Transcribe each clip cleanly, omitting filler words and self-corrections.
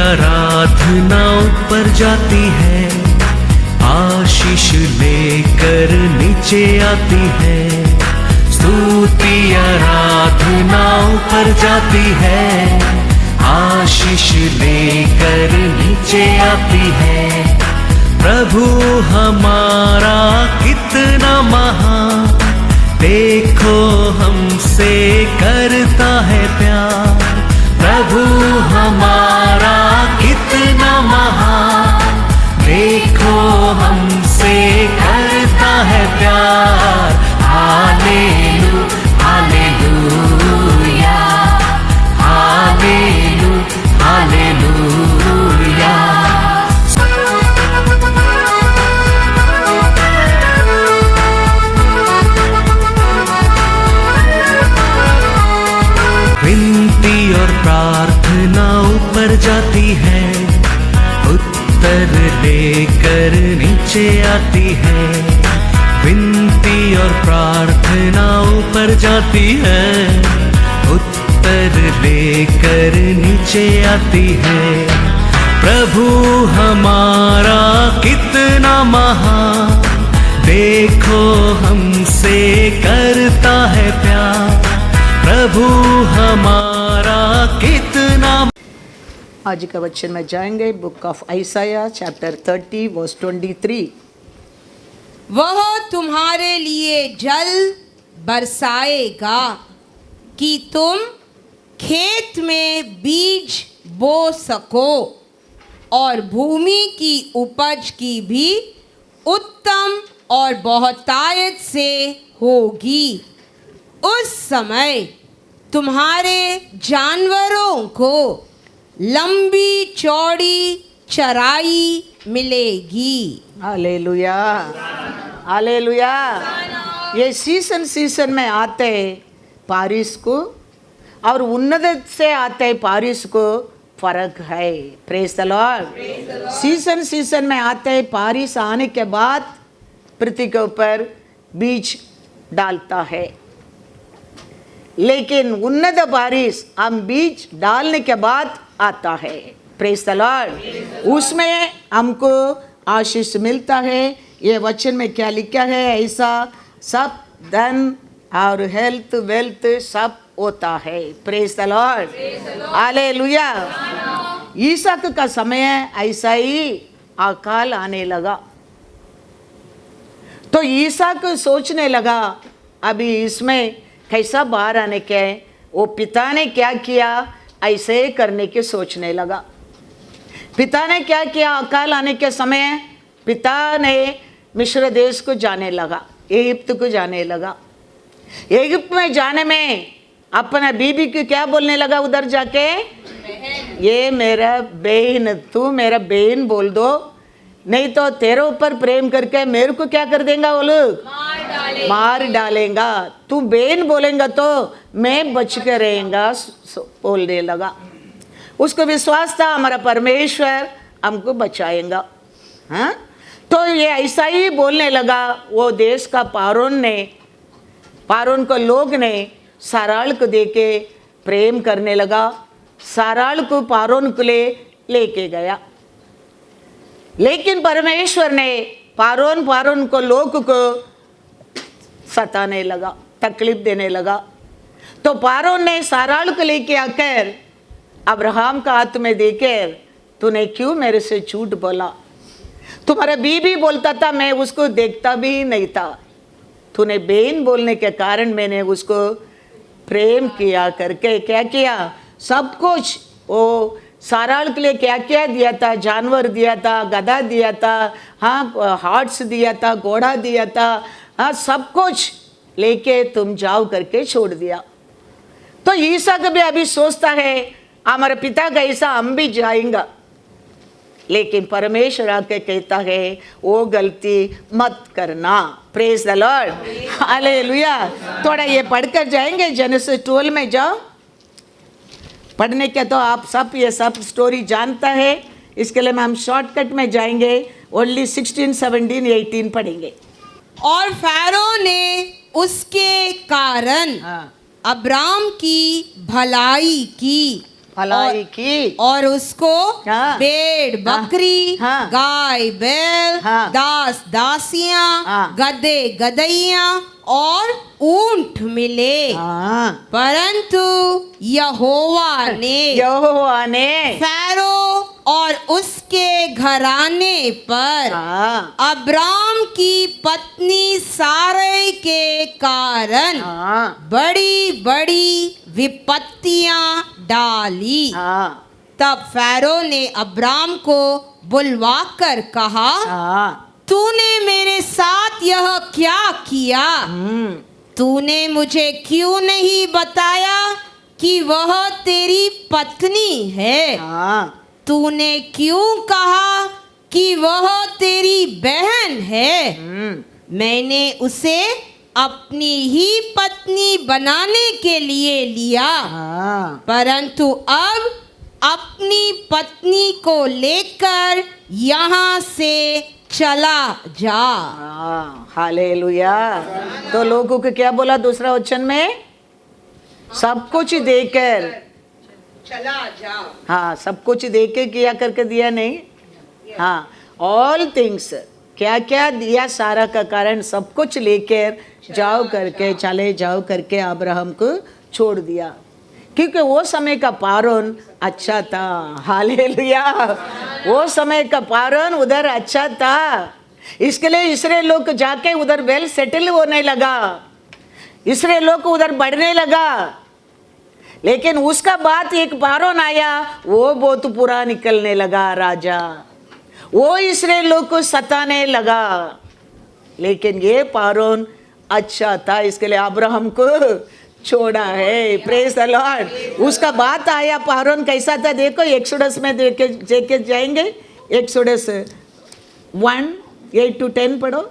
आराधना ऊपर जाती है, आशीष लेकर नीचे आती है। स्तुति आराधना ऊपर जाती है, आशीष लेकर नीचे आती है। प्रभु हमारा कितना महान, देखो हमसे करता है प्यार। प्रभु हमारा कितना महान, देखो हमसे करता है प्यार। हालेलू हालेलूया, हालेलू हालेलूया। विनती और प्रार्थना ऊपर जाती है, उत्तर लेकर नीचे आती है। विनती और प्रार्थना ऊपर जाती है, उत्तर लेकर नीचे आती है। प्रभु हमारा कितना महान, देखो हमसे करता है प्यार। प्रभु हमारा कितना। आज का वचन में जाएंगे बुक ऑफ आइसाया चैप्टर 30 वर्स 23। वह तुम्हारे लिए जल बरसाएगा कि तुम खेत में बीज बो सको, और भूमि की उपज की भी उत्तम और बहुतायत से होगी। उस समय तुम्हारे जानवरों को लंबी चौड़ी चराई मिलेगी। Hallelujah hallelujah. ये सीजन में आते हैं बारिश को, और उन्नत से आते हैं बारिश को फर्क है। Praise the Lord. सीजन में आते हैं, बारिश आने के बाद पृथ्वी के ऊपर बीज डालता है। लेकिन उन्नत बारिश हम बीज डालने के बाद आता है। Praise the Lord. उसमें हमको आशीष मिलता है। ये वचन में क्या लिखा है, ऐसा सब धन और हेल्थ वेल्थ सब होता है। Praise the Lord. Hallelujah. Isak का समय ऐसा ही अकाल आने लगा, तो ईसाक सोचने लगा अभी इसमें कैसा बाहर आने के। वो पिता ने क्या किया, ऐसे करने के सोचने लगा। पिता ने क्या किया, अकाल आने के समय पिता ने मिस्र देश को जाने लगा, इजिप्ट को जाने लगा। इजिप्ट में जाने में अपना बीबी को क्या बोलने लगा, उधर जाके ये मेरा बहन, तू मेरा बहन बोल दो, नहीं तो तेरे ऊपर प्रेम करके मेरे को क्या कर देगा, वो लोग मार डालेगा। तू बहन बोलेगा तो मैं बच के रहेगा, बोलने लगा। उसको विश्वास था हमारा परमेश्वर हमको बचाएगा। हाँ, तो ये ऐसा ही बोलने लगा। वो देश का पारोन को लोग ने साराल को देके प्रेम करने लगा। साराल को पारोन को लेके गया, लेकिन परमेश्वर ने पारोन को लोग को सताने लगा, तकलीफ देने लगा। तो पारोन ने साराल को लेके आकर अब्राहम का हाथ में देकर, तूने क्यों मेरे से झूठ बोला? तुम्हारा बीबी बोलता था, मैं उसको देखता भी नहीं था। तूने बहन बोलने के कारण मैंने उसको प्रेम किया करके क्या किया, सब कुछ वो साराल के लिए क्या क्या दिया था, जानवर दिया था, गधा दिया था, हाँ हार्ट्स दिया था, घोड़ा दिया था, हाँ सब कुछ लेके तुम जाओ करके छोड़ दिया। तो ईसाक भी अभी सोचता है हमारे पिता का ऐसा हम भी जाएंगे, लेकिन परमेश्वर आके कहता है वो गलती मत करना। Praise the Lord. हालेलुया। थोड़ा ये पढ़कर जाएंगे, जेनेसिस 12 में जाओ। पढ़ने के तो आप सब ये सब स्टोरी जानता है, इसके लिए हम शॉर्टकट में जाएंगे, ओनली 16, 17, 18 पढ़ेंगे। और फ़ारो ने उसके कारण अब्राम की भलाई की भलाई की और उसको हाँ। भेड़ बकरी, हाँ। गाय बैल, हाँ। दास दासियां, हाँ। गधे गधैया और ऊंट मिले। हाँ, परंतु यहोवा ने यहोवा ने फैरो और उसके घराने पर हाँ अब्राम की पत्नी सारै के कारण हाँ बड़ी बड़ी विपत्तियां डाली। हाँ तब फैरो ने अब्राम को बुलवाकर कहा, हाँ तूने मेरे साथ यह क्या किया? तूने मुझे क्यों नहीं बताया कि वह तेरी पत्नी है? हाँ तूने क्यों कहा कि वह तेरी बहन है? मैंने उसे अपनी ही पत्नी बनाने के लिए लिया, हाँ परंतु अब अपनी पत्नी को लेकर यहाँ से चला जा। हाँ, हालेलुया। तो लोगों को क्या बोला दूसरा वचन में? सब कुछ देकर, चला जा। हाँ सब कुछ देख के किया करके दिया नहीं। हाँ, ऑल थिंग्स, क्या क्या दिया सारा का कारण सब कुछ लेकर जाओ करके, चले जाओ करके अब्राहम को छोड़ दिया, क्योंकि वो समय का पारण अच्छा था। हालेलुया। वो समय का पारण उधर अच्छा था, इसके लिए इसराइल लोग जाके उधर वेल सेटल होने लगा, इसराइल लोग उधर बढ़ने लगा। लेकिन उसका बाद एक पारण आया, वो बहुत बुरा निकलने लगा राजा, वो इसराइल लोग को सताने लगा। लेकिन ये पारण अच्छा था, इसके लिए अब्राहम को छोड़ा है। Praise the Lord. उसका बात आया पारण कैसा था देखो, एक्सोडस में देखे जाएंगे। एक्सोडस 1:8-10 पढ़ो।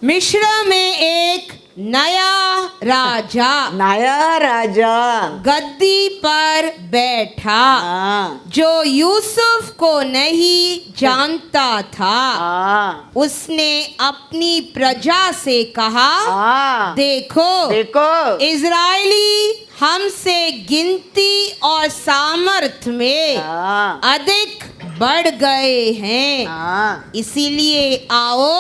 मिस्र में एक नया राजा गद्दी पर बैठा, हाँ जो यूसुफ को नहीं जानता था। हाँ उसने अपनी प्रजा से कहा, हाँ देखो देखो इजरायली हमसे गिनती और सामर्थ्य में हाँ अधिक बढ़ गए हैं, हाँ इसीलिए आओ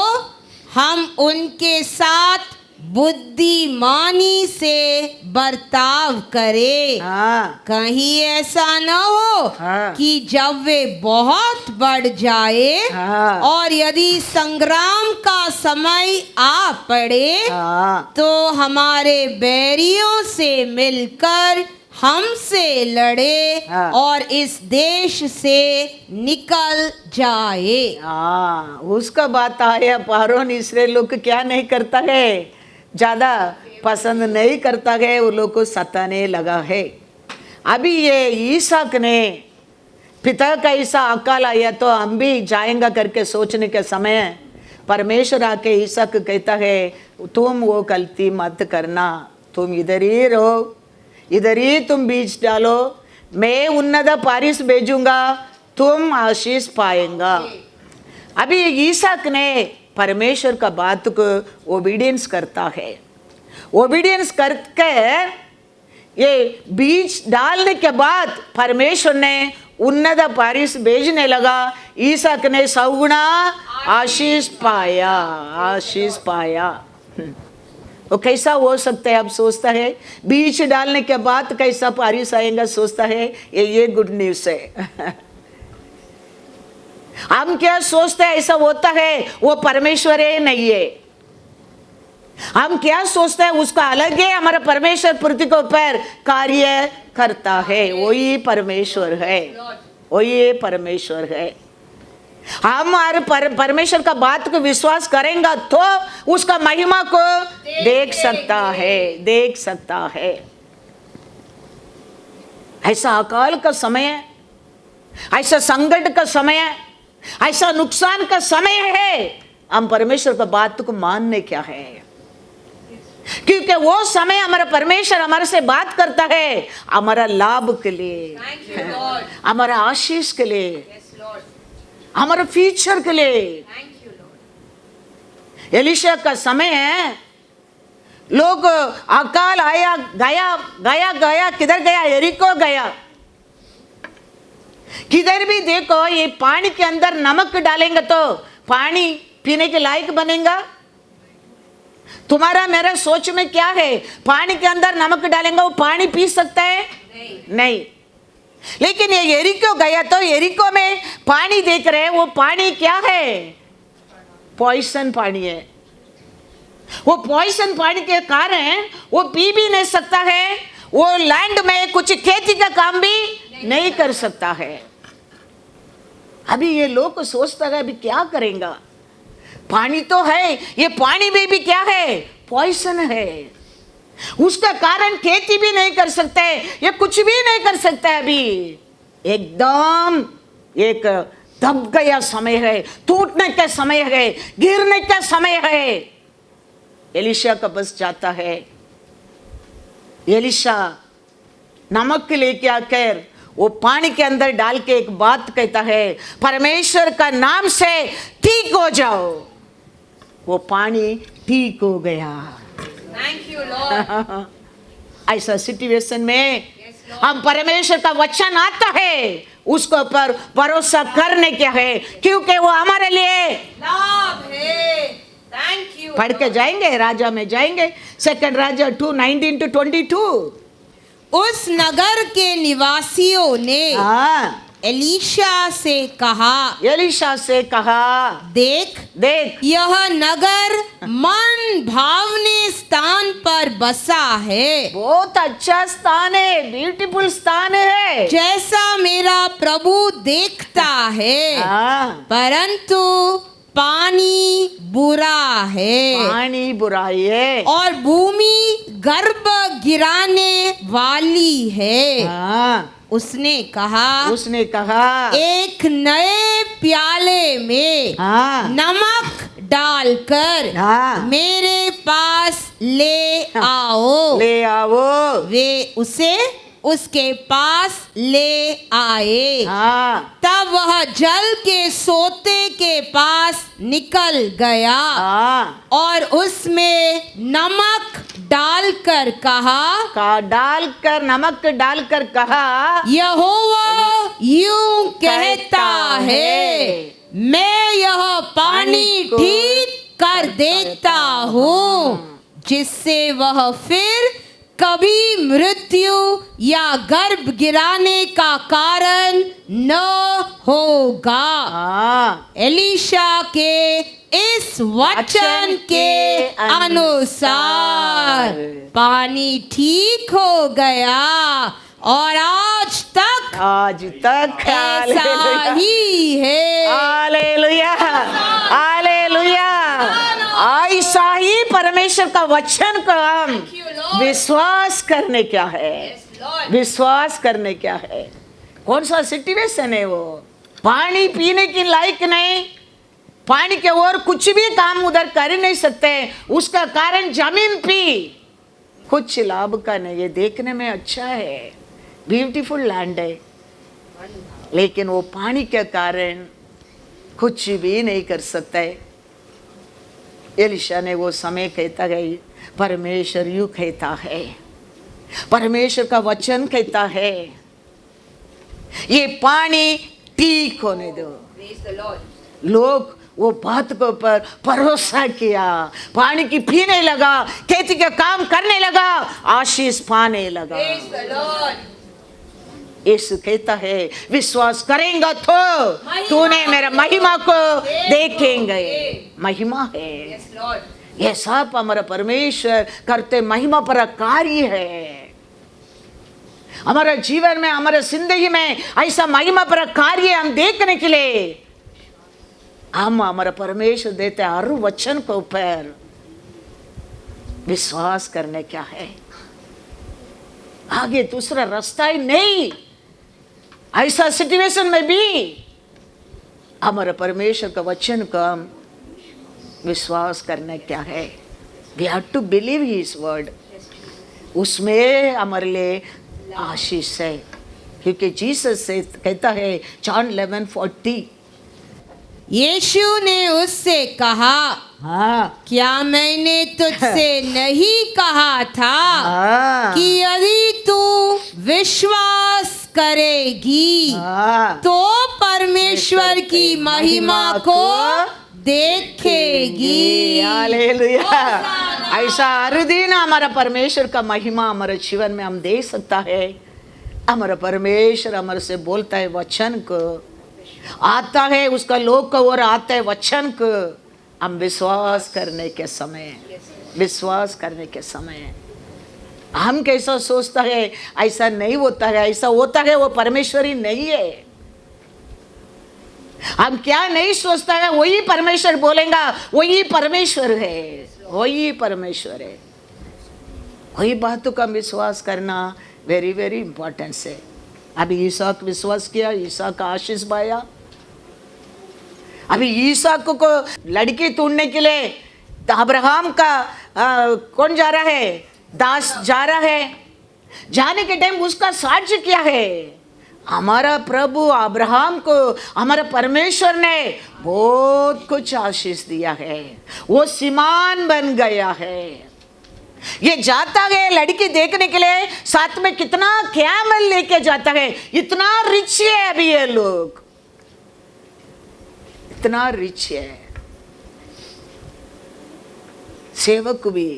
हम उनके साथ बुद्धिमानी से बर्ताव करें। हाँ कहीं ऐसा न हो हाँ। कि जब वे बहुत बढ़ जाए हाँ। और यदि संग्राम का समय आ पड़े हाँ तो हमारे बैरियों से मिलकर हमसे लड़े हाँ। और इस देश से निकल जाए। हाँ, उसका बात आया पारोन इसराइल लोग क्या नहीं करता है, ज़्यादा पसंद नहीं करता है, वो लोग को सताने लगा है। अभी ये ईसाक ने पिता का ऐसा अकाल आया तो हम भी जाएंगे करके सोचने के समय परमेश्वर आके ईसाक कहता है, तुम वो गलती मत करना, तुम इधर ही रहो, इधर ही तुम बीज डालो, मैं उन्नत पारिस भेजूंगा, तुम आशीष पाएंगा। अभी ईसाक ने परमेश्वर का बात को ओबीडियंस करता है, ओबीडियंस करके ये बीज डालने के बाद परमेश्वर ने उन्नत पारिस भेजने लगा। ईसाक ने 100 गुना आशीष पाया, आशीष पाया। वो कैसा हो सकता है? अब सोचता है बीज डालने के बाद कैसा पारिस आएगा, सोचता है ये गुड न्यूज़ है। हम क्या सोचते हैं ऐसा होता है, वो परमेश्वर है नहीं है। हम क्या सोचते हैं उसका अलग है, हमारा परमेश्वर पृथ्वी के ऊपर कार्य करता है, वही परमेश्वर है, वही परमेश्वर है। हम परमेश्वर का बात को विश्वास करेंगे तो उसका महिमा को देख सकता है, देख सकता है। ऐसा अकाल का समय है, ऐसा संकट का समय है, ऐसा नुकसान का समय है, हम परमेश्वर का बात को मानने क्या है, क्योंकि वो समय हमारा परमेश्वर हमारे से बात करता है हमारा लाभ के लिए, हमारा आशीष के लिए, हमारे फ्यूचर के लिए। एलिशा का समय है, लोग अकाल आया, गया गया गया, किधर गया? यरीको गया। किधर भी देखो ये पानी के अंदर नमक डालेंगे तो पानी पीने के लायक बनेगा? तुम्हारा मेरा सोच में क्या है? पानी के अंदर नमक डालेंगे वो पानी पी सकता है? नहीं। लेकिन ये यरीको गया तो यरीको में पानी देख रहे हैं, वो पानी क्या है? पॉइजन पानी है। वो पॉइजन पानी के कारण वो पी भी नहीं सकता है, वो लैंड में कुछ खेती का काम भी नहीं कर सकता है। अभी ये लोग सोचता है अभी क्या करेंगे? पानी तो है, ये पानी में भी क्या है? पॉइजन है। उसका कारण खेती भी नहीं कर सकते, ये कुछ भी नहीं कर सकते। अभी एकदम एक दब गया समय है, टूटने का समय है, गिरने का समय है। एलिशा का बस जाता है। एलिशा नमक लेके आकर वो पानी के अंदर डाल के एक बात कहता है, परमेश्वर का नाम से ठीक हो जाओ। वो पानी ठीक हो गया। Thank you Lord. ऐसा सिचुएशन में हम परमेश्वर का वचन आता है, उसको पर भरोसा करने क्या है, क्योंकि वो हमारे लिए लाभ है। Thank you. पढ़ के जाएंगे, राजा में जाएंगे, 2 राजा 2:19-22। उस नगर के निवासियों ने हाँ, एलीशा से कहा, एलीशा से कहा, देख देख यह नगर मन भावने स्थान पर बसा है, बहुत अच्छा स्थान है, ब्यूटीफुल स्थान है। जैसा मेरा प्रभु देखता है, हाँ, परंतु पानी बुरा है पानी बुराई है। और भूमि गर्भ गिराने वाली है। हाँ, उसने कहा, एक नए प्याले में हाँ, नमक डालकर हाँ, मेरे पास ले आओ। ले आओ। वे उसे उसके पास ले आए। हाँ, तब वह जल के सोते के पास निकल गया हाँ, और उसमें नमक डालकर कहा, नमक डालकर कहा, यहोवा यूं कहता है, मैं यह पानी ठीक कर देता हूँ, जिससे वह फिर कभी मृत्यु या गर्भ गिराने का कारण न होगा। हाँ, एलीशा के इस वचन के अनुसार पानी ठीक हो गया और आज तक ऐसा ही है। Hallelujah, hallelujah. ऐसा ही परमेश्वर का वचन का हम विश्वास करने क्या है, विश्वास करने क्या है। कौन सा सिचुएशन है वो? पानी पीने की लायक नहीं, पानी के और कुछ भी काम उधर कर नहीं सकते, उसका कारण जमीन पी कुछ लाभ का नहीं। ये देखने में अच्छा है, ब्यूटीफुल लैंड है, लेकिन वो पानी के कारण कुछ भी नहीं कर सकता है। एलीशा ने वो समय कहता गई, परमेश्वर यूं कहता है, परमेश्वर का वचन कहता है, ये पानी ठीक होने दो। लोग वो बात को पर भरोसा किया, पानी की पीने लगा, खेती का काम करने लगा, आशीष पाने लगा। यीशु कहता है, विश्वास करेंगा तो तूने मेरा महिमा को देखेंगे। महिमा है, यह सब हमारा परमेश्वर करते महिमा पर कार्य है। हमारे जीवन में, हमारे जिंदगी में ऐसा महिमा पर कार्य हम देखने के लिए हम हमारा परमेश्वर देते हर वचन को ऊपर विश्वास करने क्या है। आगे दूसरा रास्ता ही नहीं। ऐसा सिचुएशन में भी हमारे परमेश्वर का वचन को हम विश्वास करने क्या है। We have to believe his word, उसमें हमारे लिए आशीष है। क्योंकि जीसस से कहता है, जॉन 11:40, यीशु ने उससे कहा, हाँ क्या मैंने तुझसे नहीं कहा था हाँ कि यदि तू विश्वास करेगी हाँ तो परमेश्वर की महिमा को देखेगी। हालेलुया। ऐसा हर दिन हमारा परमेश्वर का महिमा हमारे जीवन में हम देख सकता है। हमारा परमेश्वर हमारे से बोलता है, वचन को आता है, उसका लोक का ओर आता है वचन को। हम विश्वास करने के समय, विश्वास करने के समय हम कैसा सोचता है, ऐसा नहीं होता है, ऐसा होता है वो परमेश्वरी नहीं है। हम क्या नहीं सोचता है वही परमेश्वर बोलेगा, वही परमेश्वर है, वही परमेश्वर है। वही बातों का विश्वास करना वेरी वेरी इंपॉर्टेंट है। अभी ईसाक विश्वास किया, ईसाक का आशीष पाया। अभी ईसाक को लड़की ढूंढने के लिए अब्राहम का कौन जा रहा है, दास जा रहा है। जाने के टाइम उसका साक्ष्य क्या है, हमारा प्रभु अब्राहम को हमारा परमेश्वर ने बहुत कुछ आशीष दिया है, वो सीमान बन गया है। ये जाता है लड़की देखने के लिए, साथ में कितना कैमल लेके जाता है। इतना रिच है अभी ये लोग, इतना रिच है। सेवक भी,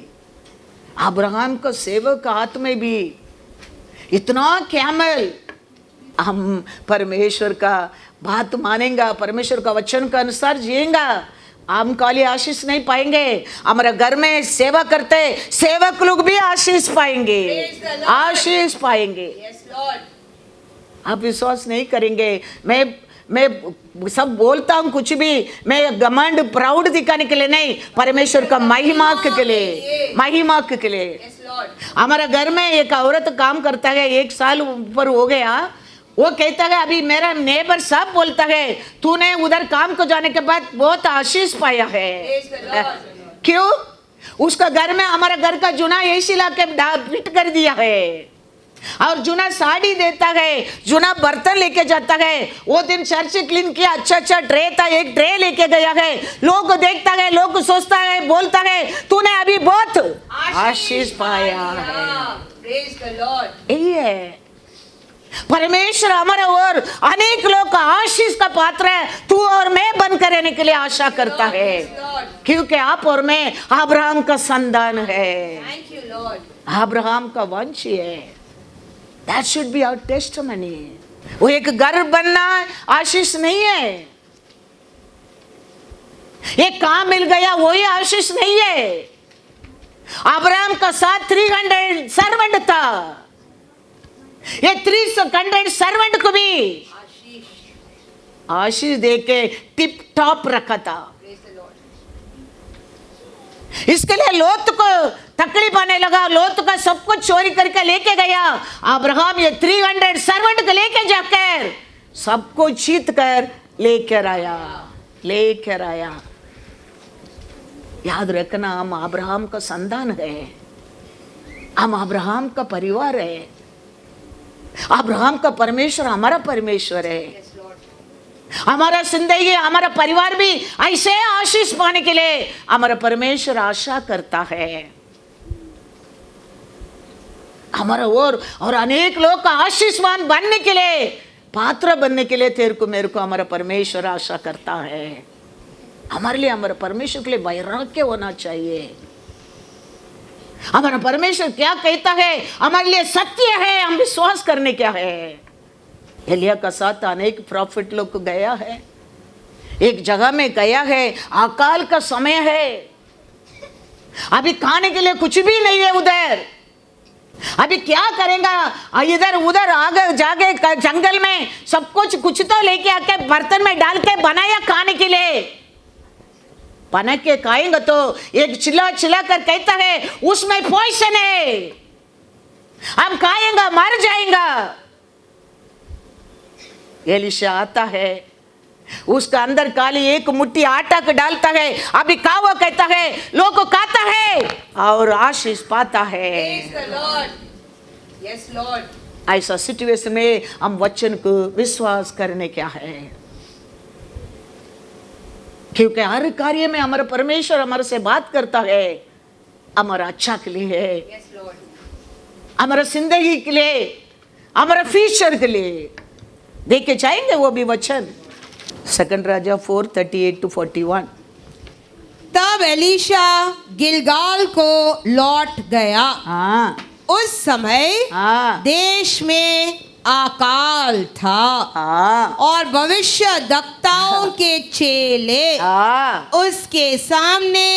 अब्राहम का सेवक हाथ में भी इतना कैमल। हम परमेश्वर का बात मानेंगे, परमेश्वर का वचन के अनुसार जिएंगा, हम खाली आशीष नहीं पाएंगे। हमारे घर में सेवा करते सेवक लोग भी आशीष पाएंगे, आशीष पाएंगे। आप विश्वास नहीं करेंगे, मैं सब बोलता हूँ कुछ भी, मैं घमंड प्राउड दिखाने के लिए नहीं, परमेश्वर का महिमा के लिए, महिमा के लिए। हमारा घर में एक औरत काम करता है, 1 साल ऊपर हो गया। वो कहता है, अभी मेरा नेबर सब बोलता है तूने उधर काम को जाने के बाद बहुत आशीष पाया है। क्यों? उसका घर में, हमारा घर का जुना एसी ला के फिट कर दिया है, और जुना साड़ी देता है, जुना बर्तन लेके जाता है। वो दिन चर्च क्लीन किया, अच्छा अच्छा ट्रे था, एक ट्रे लेके गया है। लोग देखता है, लोग सोचता है, बोलता है तूने अभी बहुत आशीष पाया है। यही है परमेश्वर हमारा और अनेक लोग का आशीष का पात्र है। तू और मैं बनकर रहने के लिए आशा करता है, क्योंकि आप और मैं अब्राहम का संतान है, अब्राहम का वंश है। That should be our testimony. वो एक घर बनना आशीष नहीं है, एक काम मिल गया वही आशीष नहीं है। अब्राहम का साथ 300 सर्वेंट था, ये 300 सर्वेंट को भी आशीष देके टिप टॉप रखा था। इसके लिए लोत को तकलीफ आने लगा, लोत का सब कुछ चोरी करके लेके गया। अब्राहम ये 300 सर्वेंट को लेके जाकर सब कुछ जीत कर लेकर आया, लेकर आया। याद रखना, हम अब्राहम का संतान है, हम अब्राहम का परिवार है। अब्राहम का परमेश्वर हमारा परमेश्वर है। हमारा जिंदगी, हमारा परिवार भी ऐसे आशीष पाने के लिए हमारा परमेश्वर आशा करता है। हमारा और अनेक लोग का आशीषवान बनने के लिए, पात्र बनने के लिए तेरे को मेरे को हमारा परमेश्वर आशा करता है। हमारे लिए, हमारा परमेश्वर के लिए वैराग्य होना चाहिए। हमारा परमेश्वर क्या कहता है हमारे लिए सत्य है, हम विश्वास करने क्या है। एलिया का साथ अनेक प्रॉफिट लोग गया है, एक जगह में गया है, अकाल का समय है, अभी खाने के लिए कुछ भी नहीं है उधर। अभी क्या करेगा, इधर उधर आगे जाके जंगल में सब कुछ तो लेके आके बर्तन में डाल के बनाया खाने के लिए। बना के खाएंगे तो एक चिल्ला चिल्ला कर कहता है उसमें पॉइजन है, हम खाएंगे मर जाएंगा। एलिशा आता है, उसका अंदर काली एक मुट्ठी आटा को डालता है, अभी खाओ कहता है, लोग को खाता है और आशीष पाता है। Yes, Lord. ऐसा सिचुएशन में हम वचन को विश्वास करने क्या है। क्योंकि हर कार्य में हमारा परमेश्वर हमारे से बात करता है, हमारा अच्छा के लिए है, हमारा जिंदगी के लिए, हमारा फ्यूचर के लिए। देख के जाएंगे वो भी वचन, 2 राजा 4:38-41। तब एलीशा गिलगाल को लौट गया। हाँ उस समय हाँ देश में अकाल था हाँ और भविष्यद्वक्ताओं के चेले हाँ उसके सामने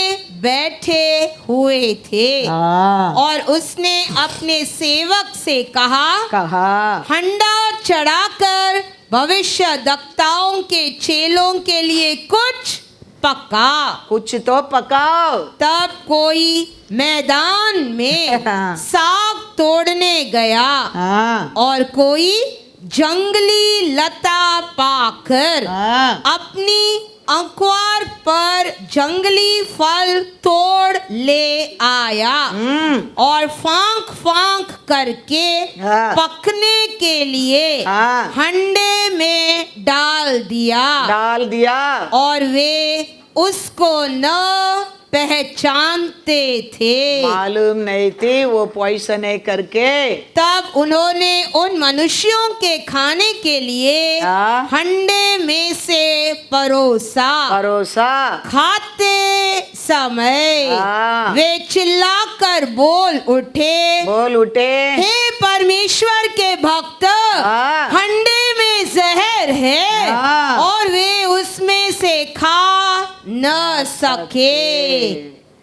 बैठे हुए थे। हाँ और उसने अपने सेवक से कहा, कहा हंडा चढ़ाकर भविष्यद्वक्ताओं के चेलों के लिए कुछ पका। कुछ तो पकाओ। तब कोई मैदान में साग तोड़ने गया हाँ और कोई जंगली लता पाकर हाँ अपनी अंकुर पर जंगली फल तोड़ ले आया और फांक फांक करके हाँ। पकने के लिए हाँ। हंडे में डाल दिया और वे उसको न पहचानते थे। मालूम नहीं थी वो पॉइसन है करके। तब उन्होंने उन मनुष्यों के खाने के लिए हाँ। हंडे में से परोसा। खाते समय हाँ। वे चिल्लाकर बोल उठे, हे परमेश्वर के भक्त, हाँ। हंडे में जहर है हाँ। और वे उसमें से खा न सके।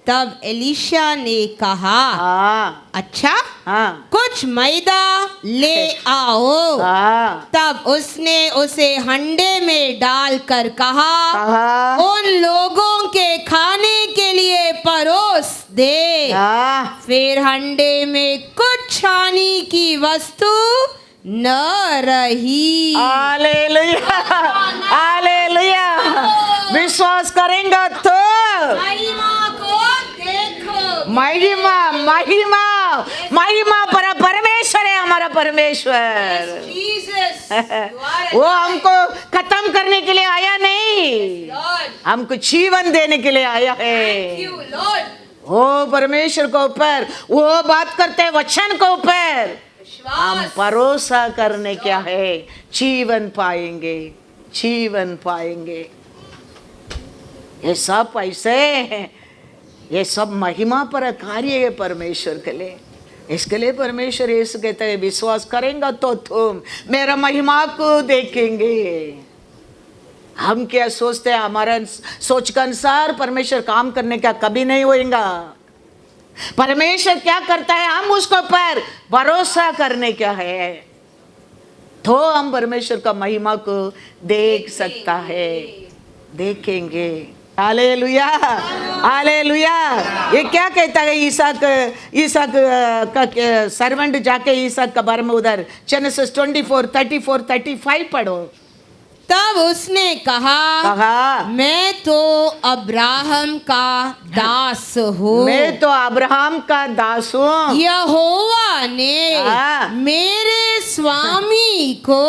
तब एलीशा ने कहा, हाँ अच्छा, हाँ कुछ मैदा ले आओ। हाँ तब उसने उसे हंडे में डालकर कहा, कहा उन लोगों के खाने के लिए परोस दे। हाँ फिर हंडे में कुछ छानी की वस्तु न रही। Hallelujah hallelujah. विश्वास करेंगे तो महिमा को देखो। महिमा महिमा महिमा पर परमेश्वर है हमारा परमेश्वर। वो हमको खत्म करने के लिए आया नहीं, हमको जीवन देने के लिए आया है। वो परमेश्वर को ऊपर वो बात करते हैं वचन को ऊपर हम भरोसा करने क्या है, जीवन पाएंगे, जीवन पाएंगे। ये सब ऐसे, ये सब महिमा पर कार्य है परमेश्वर के लिए। इसके लिए परमेश्वर यीशु कहते हैं विश्वास करेंगे तो तुम मेरा महिमा को देखेंगे। हम क्या सोचते हैं, हमारा सोच के अनुसार परमेश्वर काम करने का कभी नहीं होएगा। परमेश्वर क्या करता है हम उसको पर भरोसा करने क्या है तो हम परमेश्वर का महिमा को देख सकता है, देखेंगे। Hallelujah hallelujah. ये क्या कहता है ईसाक का सर्वेंट जाके ईसाक के बारे में उधर जेनेसिस 24:34-35 पढ़ो। तब उसने कहा, मैं तो अब्राहम का दास हूँ। मैं तो अब्राहम का दास हूँ। यहोवा ने मेरे स्वामी को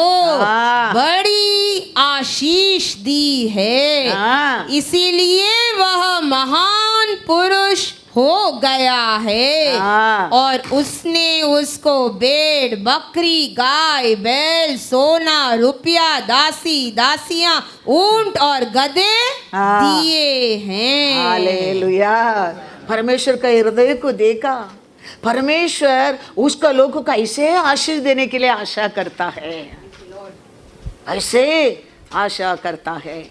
बड़ी आशीष दी है, इसीलिए वह महान पुरुष हो गया है। और उसने उसको भेड़ बकरी गाय बैल सोना रुपया दासी दासियां ऊंट और गधे दिए हैं। हालेलुया। परमेश्वर का हृदय को देखा, परमेश्वर उसका लोगों का ऐसे आशीष देने के लिए आशा करता है, ऐसे आशा करता है।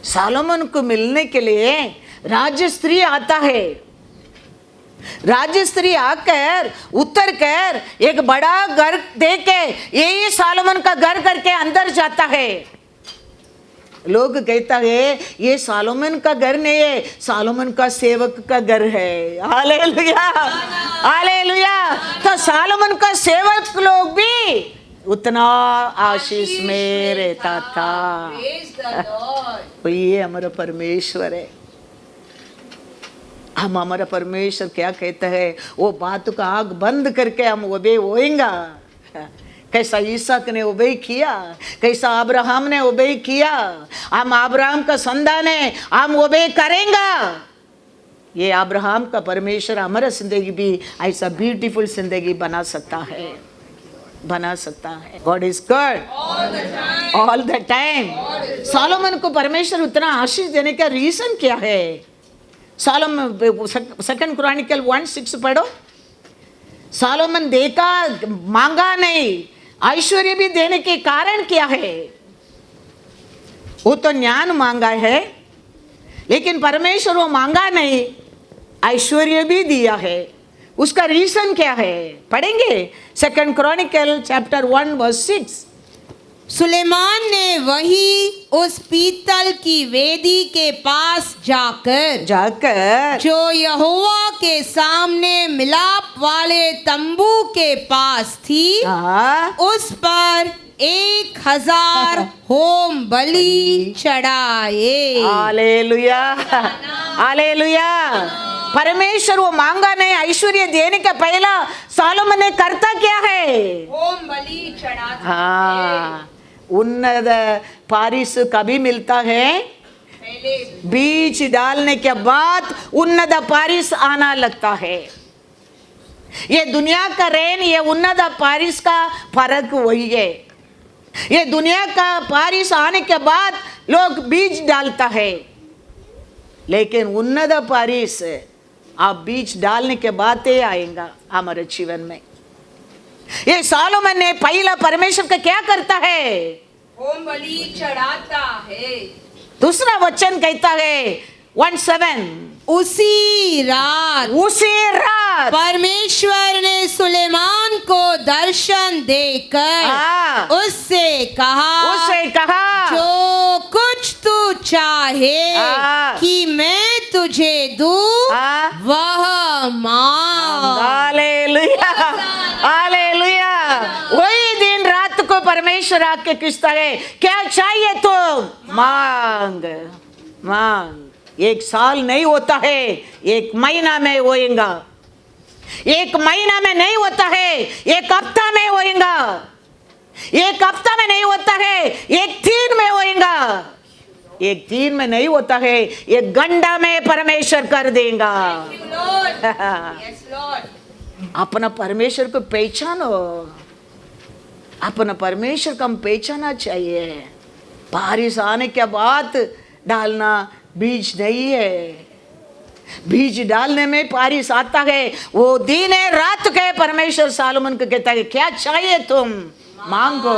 सालोमन को मिलने के लिए राजस्त्री आता है, राजस्त्री आकर उतर कर एक बड़ा घर देके यही सालोमन का घर करके अंदर जाता है। लोग कहता है ये सालोमन का घर नहीं है, सालोमन का सेवक का घर है। Hallelujah hallelujah. तो सालोमन का सेवक लोग भी उतना आशीष में रहता था। ये हमारा परमेश्वर है। हम हमारा परमेश्वर क्या कहता है, वो बात का आग बंद करके हम वो भी होएगा। कैसा ईसाक ने ओबे किया, कैसा अब्राहम ने ओबे किया। हम अब्राहम का संतान है, हम ओबे करेंगे। ये अब्राहम का परमेश्वर हमारा जिंदगी भी ऐसा ब्यूटीफुल जिंदगी बना सकता है, बना सकता है। God is good all the time. Solomon को परमेश्वर उतना आशीष देने का रीजन क्या है? सोलोमन सेकंड क्रॉनिकल 1:6 पढ़ो। सोलोमन देखा, मांगा नहीं, ऐश्वर्य भी देने के कारण क्या है? वो तो ज्ञान मांगा है, लेकिन परमेश्वर वो मांगा नहीं, ऐश्वर्य भी दिया है। उसका रीजन क्या है? पढ़ेंगे सेकंड क्रॉनिकल चैप्टर 1:6। सुलेमान ने वही उस पीतल की वेदी के पास जाकर जो यहोवा के सामने मिलाप वाले तंबू के पास थी, उस पर 1000 होम बलि चढ़ाए। Hallelujah, hallelujah. परमेश्वर वो मांगा नहीं, ऐश्वर्य देने का पहला सोलोमन ने करता क्या है? होम बलि चढ़ाता। हाँ, उन्नत पारिश कभी मिलता है? बीज डालने के बाद उन्नत पारिश आना लगता है। ये दुनिया का रेन, ये उन्नत पारिश का फर्क वही है। ये दुनिया का बारिश आने के बाद लोग बीज डालता है, लेकिन उन्नत बारिश आप बीज डालने के बाद ही आएगा हमारे जीवन में। ये सोलोमन ने पहला परमेश्वर का क्या करता है? होम बलि चढ़ाता है। दूसरा वचन कहता है 1:7, उसी रात परमेश्वर ने सुलेमान को दर्शन देकर उससे कहा जो कुछ तू चाहे कि मैं तुझे दूं वह मांग। Hallelujah, hallelujah. वही दिन रात को परमेश्वर आके किसता है, क्या चाहिए तो मांग, मांग। 1 साल नहीं होता है, 1 महीना में होएगा। 1 महीना में नहीं होता है, 1 हफ्ता में होएगा। 1 हफ्ता में नहीं होता है, 1 दिन में होएगा। 1 दिन में नहीं होता है, 1 घंटा में परमेश्वर कर देगा। अपना परमेश्वर को पहचानो, अपना परमेश्वर को हम पहचाना चाहिए। बारिश आने के बाद डालना बीज नहीं है, बीज डालने में बारिश आता है। वो दिन है रात के परमेश्वर सोलोमन को कहता है क्या चाहिए तुम मांगो।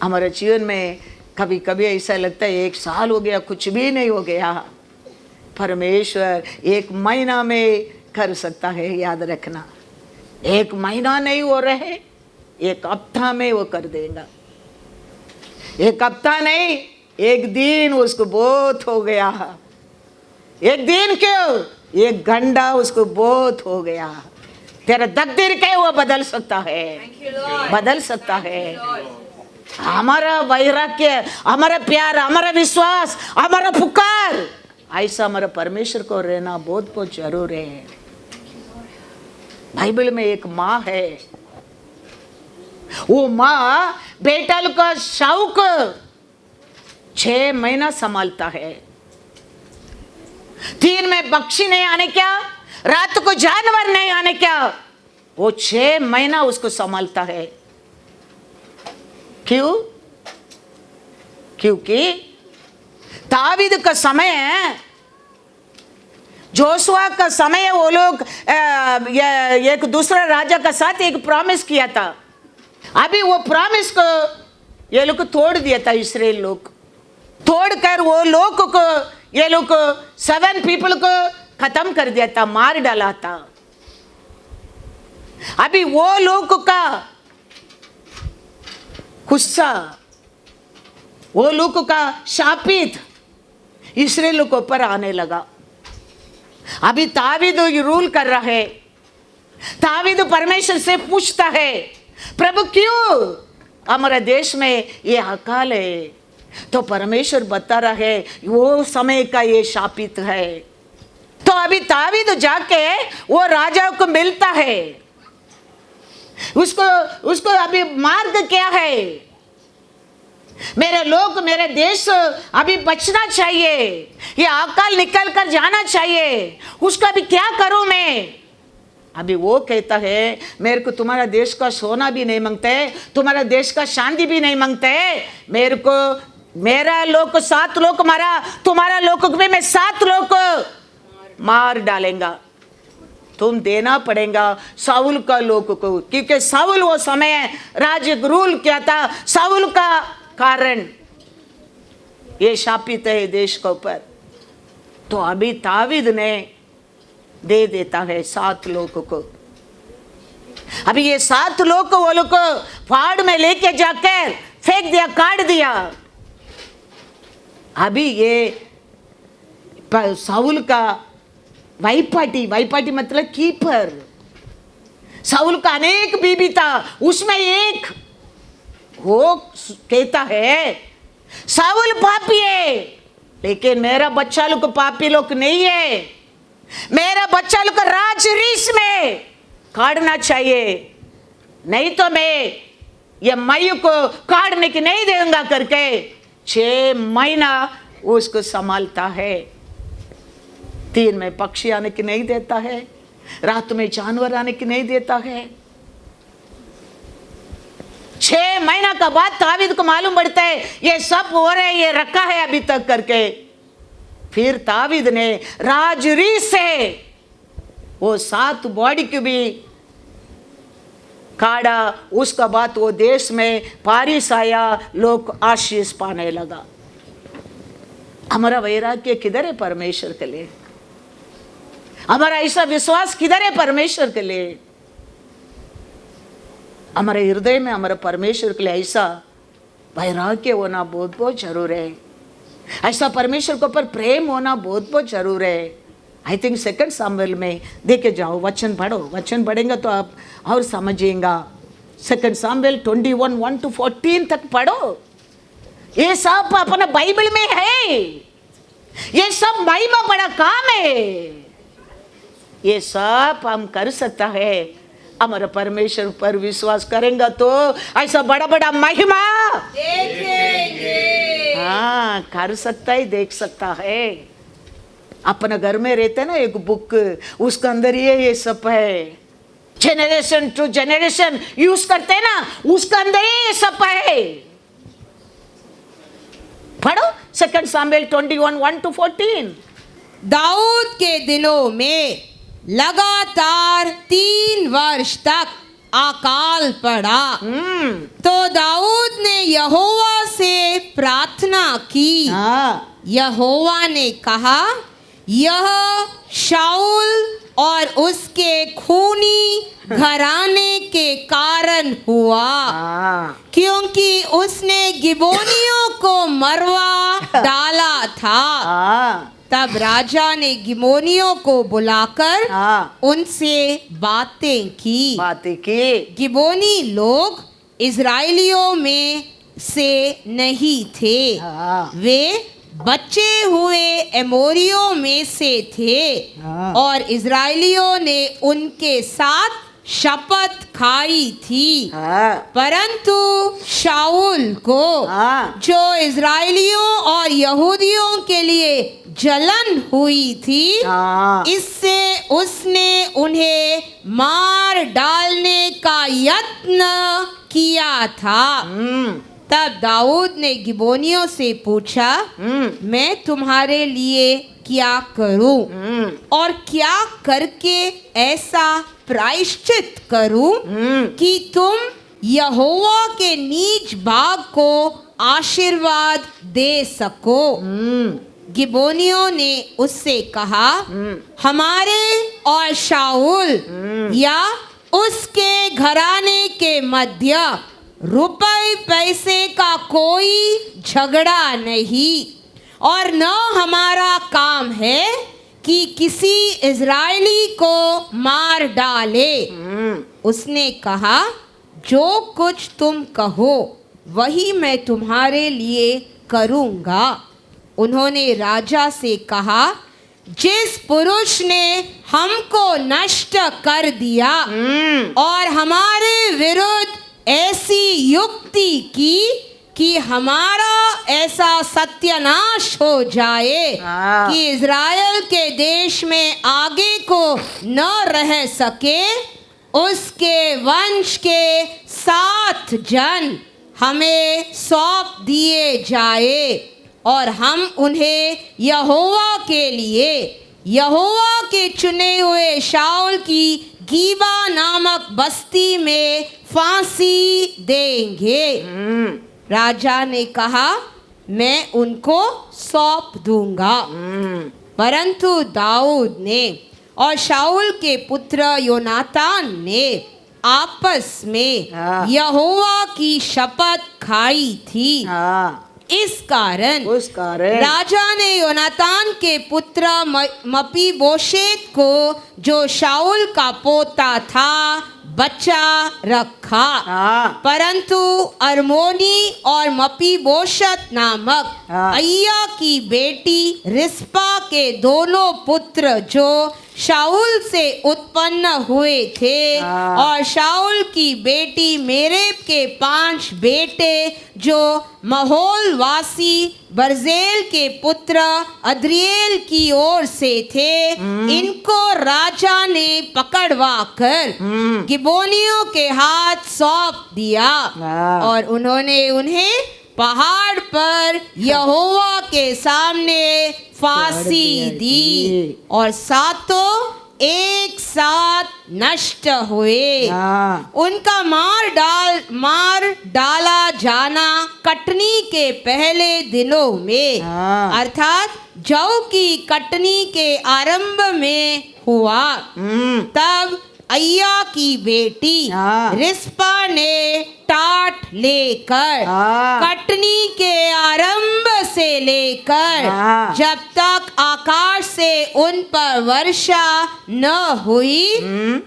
हमारे जीवन में कभी कभी ऐसा लगता है 1 साल हो गया कुछ भी नहीं हो गया। परमेश्वर 1 महीना में कर सकता है, याद रखना। 1 महीना नहीं हो रहे, 1 हफ्ता में वो कर देगा। 1 हफ्ता नहीं, 1 दिन उसको बहुत हो गया। 1 दिन क्यों, 1 घंटा उसको बहुत हो गया। तेरा तकदीर क्या वो बदल सकता है, बदल सकता है। हमारा वैराग्य, हमारा प्यार, हमारा विश्वास, हमारा पुकार, ऐसा हमारा परमेश्वर को रहना बहुत बहुत जरूरी है। बाइबल में एक माँ है, वो माँ बेटा का शौक 6 महीना संभालता है। दिन में पक्षी नहीं आने क्या, रात को जानवर नहीं आने क्या, वो 6 महीना उसको संभालता है। क्यों? क्योंकि दावीद का समय है, जोशुआ का समय, वो लोग एक दूसरा राजा का साथ एक प्रॉमिस किया था। अभी वो प्रॉमिस को ये लोग तोड़ दिया था। इस्राएल लोग तोड़कर वो लोग को, ये लोग 7 पीपल को खत्म कर दिया था, मार डाला था। अभी वो लोग का गुस्सा, वो लोग का शापित इस्राएल के ऊपर आने लगा। अभी दावीद रूल कर रहा है। दावीद परमेश्वर से पूछता है प्रभु क्यों हमारे देश में ये अकाल है? तो परमेश्वर बता रहा है वो समय का ये शापित है। तो अभी दावीद जाके वो राजा को मिलता है। उसको उसको अभी मार्ग क्या है? मेरे लोग, मेरे देश अभी बचना चाहिए, ये अकाल निकल कर जाना चाहिए, उसका अभी क्या करूं मैं? अभी वो कहता है मेरे को तुम्हारा देश का सोना भी नहीं मांगते, तुम्हारा देश का शांति भी नहीं मांगते, मेरे को मेरा लोग 7 लोग मारा, तुम्हारा लोग भी मैं 7 लोग मार डालेंगा, तुम देना पड़ेगा साउल का लोग को, क्योंकि साउल वो समय राज्य रूल किया था, साउल का कारण ये शापित है देश के ऊपर। तो अभी तावीद ने दे देता है 7 लोगों को। अभी ये 7 लोग को वो लोग को पहाड़ में लेके जाकर फेंक दिया, काट दिया। अभी ये साउल का वाईपाटी मतलब कीपर, साउल का अनेक बीबी था, उसमें एक वो कहता है साउल पापी है, लेकिन मेरा बच्चा लोग पापी लोग नहीं है, मेरा बच्चा लोग राज रीस में काटना चाहिए, नहीं तो मैं ये मई को काटने की नहीं देऊंगा करके 6 महीना उसको संभालता है। दिन में पक्षी आने की नहीं देता है, रात में जानवर आने की नहीं देता है। 6 महीना का बाद तावीद को मालूम पड़ता है ये सब हो रहे, ये रखा है अभी तक करके। फिर तावीद ने राजरी से वो 7 बॉडी को भी काटा, उसका बाद वो देश में बारिश आया, लोग आशीष पाने लगा। हमारा वैराग्य किधर है परमेश्वर के लिए? हमारा ऐसा विश्वास किधर है परमेश्वर के लिए? हमारे हृदय में हमारे परमेश्वर के लिए ऐसा वैराग्य होना बहुत बहुत जरूर है, ऐसा परमेश्वर के ऊपर प्रेम होना बहुत बहुत जरूर है। आई थिंक 2 सामुएल में देखे जाओ, वचन पढ़ो, वचन पढ़ेंगे तो आप और समझिएगा। 2 सामुएल 21 1-14 तक पढ़ो। ये सब अपना बाइबल में है, ये सब महिमा बड़ा काम है, ये सब हम कर सकता है। हमारे परमेश्वर पर विश्वास करेंगे तो ऐसा बड़ा बड़ा महिमा देखेंगे। हाँ कर सकता है, देख सकता है। अपना घर में रहते ना एक बुक, उसके अंदर ये सब है, जनरेशन टू जनरेशन यूज करते हैं ना, उसके अंदर ये सब है। पढ़ो 2 सामुएल 21 1-14। दाऊद के दिनों में लगातार 3 वर्ष तक अकाल पड़ा। तो दाऊद ने यहोवा से प्रार्थना की। हाँ यहोवा ने कहा, यह शाऊल और उसके खूनी घराने के कारण हुआ, हाँ क्योंकि उसने गिबोनियों को मरवा डाला था। हाँ तब राजा ने गिबोनियों को बुलाकर हाँ उनसे बातें की। बातें की। गिबोनी लोग इजराइलियों में से नहीं थे, हाँ वे बचे हुए एमोरियों में से थे। हाँ। और इजराइलियों ने उनके साथ शपथ खाई थी। हाँ परंतु शाऊल को हाँ। जो इजराइलियों और यहूदियों के लिए जलन हुई थी, हाँ। इससे उसने उन्हें मार डालने का यत्न किया था। तब दाऊद ने गिबोनियों से पूछा, मैं तुम्हारे लिए क्या करूं और क्या करके ऐसा प्रायश्चित करूं कि तुम यहोवा के नीच भाग को आशीर्वाद दे सको। गिबोनियों ने उससे कहा, हमारे और शाऊल या उसके घराने के मध्य रुपए पैसे का कोई झगड़ा नहीं, और न हमारा काम है कि किसी इजरायली को मार डाले। उसने कहा, जो कुछ तुम कहो वही मैं तुम्हारे लिए करूँगा। उन्होंने राजा से कहा, जिस पुरुष ने हमको नष्ट कर दिया और हमारे विरुद्ध ऐसी युक्ति की कि हमारा ऐसा सत्यानाश हो जाए हाँ। कि इज़राइल के देश में आगे को न रह सके, उसके वंश के 7 जन हमें सौंप दिए जाए और हम उन्हें यहोवा के लिए, यहोवा के चुने हुए शाऊल की गीबा नामक बस्ती में फांसी देंगे। राजा ने कहा, मैं उनको सौंप दूंगा। परंतु दाऊद ने और शाऊल के पुत्र योनातान ने आपस में हाँ। यहोवा की शपथ खाई थी। हाँ, इस कारण उस कारण राजा ने योनातान के पुत्र मपीबोशेत को, जो शाऊल का पोता था, बचा रखा। हाँ। परंतु अरमोनी और मपीबोशत नामक हाँ। अय्या की बेटी रिस्पा के दोनों पुत्र जो शाऊल से उत्पन्न हुए थे, हाँ। और शाऊल की बेटी मेरेब के 5 बेटे जो महोल वासी बर्जेल के पुत्र अद्रिएल की ओर से थे, इनको राजा ने पकड़वा कर गिबोनियों के हाथ सौंप दिया। हाँ। और उन्होंने उन्हें पहाड़ पर यहोवा के सामने फांसी दी और 7 एक साथ नष्ट हुए। हाँ। उनका मार डाला जाना कटनी के पहले दिनों में, हाँ। अर्थात जौ की कटनी के आरंभ में हुआ। तब अय्या की बेटी हाँ। रिस्पा ने टाट लेकर हाँ। कटनी के आरंभ से लेकर हाँ। जब तक आकाश से उन पर वर्षा न हुई,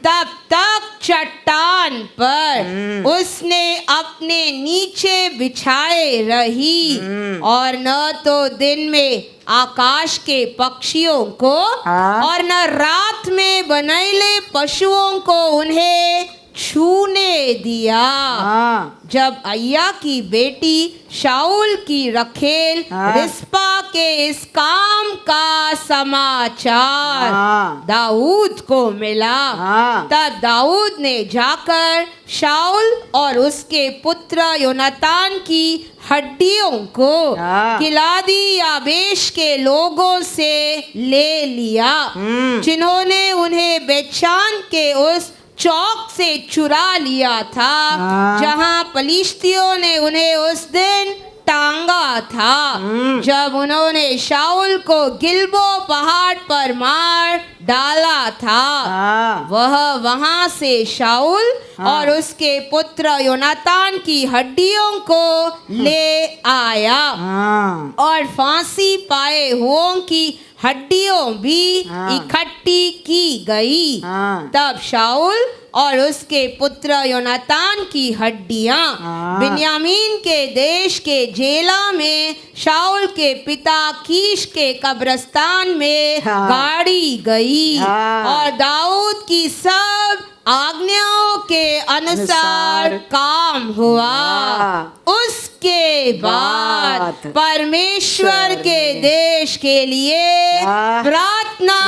तब तक चट्टान पर उसने अपने नीचे बिछाए रही, और न तो दिन में आकाश के पक्षियों को हाँ। और न रात में बनैले पशुओं को उन्हें छूने दिया। हाँ। जब अय्या की बेटी शाऊल की रखेल हाँ। रिस्पा के इस काम का समाचार हाँ। दाऊद को मिला, हाँ। तब दाऊद ने जाकर शाऊल और उसके पुत्र योनातान की हड्डियों को हाँ। गिलादी याबेश के लोगों से ले लिया, जिन्होंने उन्हें बेचान के उस चौक से चुरा लिया था, हाँ। जहां फलिश्तियों ने उन्हें उस दिन टांगा था, जब उन्होंने शाऊल को गिलबो पहाड़ पर मार डाला था। हाँ। वह वहां से शाऊल और उसके पुत्र योनातान की हड्डियों को ले आया, हाँ। और फांसी पाए हुओं की हड्डियों भी हाँ। इकट्ठी की गई। हाँ। तब शाऊल और उसके पुत्र योनातान की हड्डियां हाँ। बिन्यामीन के देश के जेला में शाऊल के पिता कीश के कब्रिस्तान में हाँ। गाड़ी गई, हाँ। और दाऊद की सब आज्ञाओं के अनुसार काम हुआ। वाह। उसके बाद बात परमेश्वर के देश के लिए वाह। प्रार्थना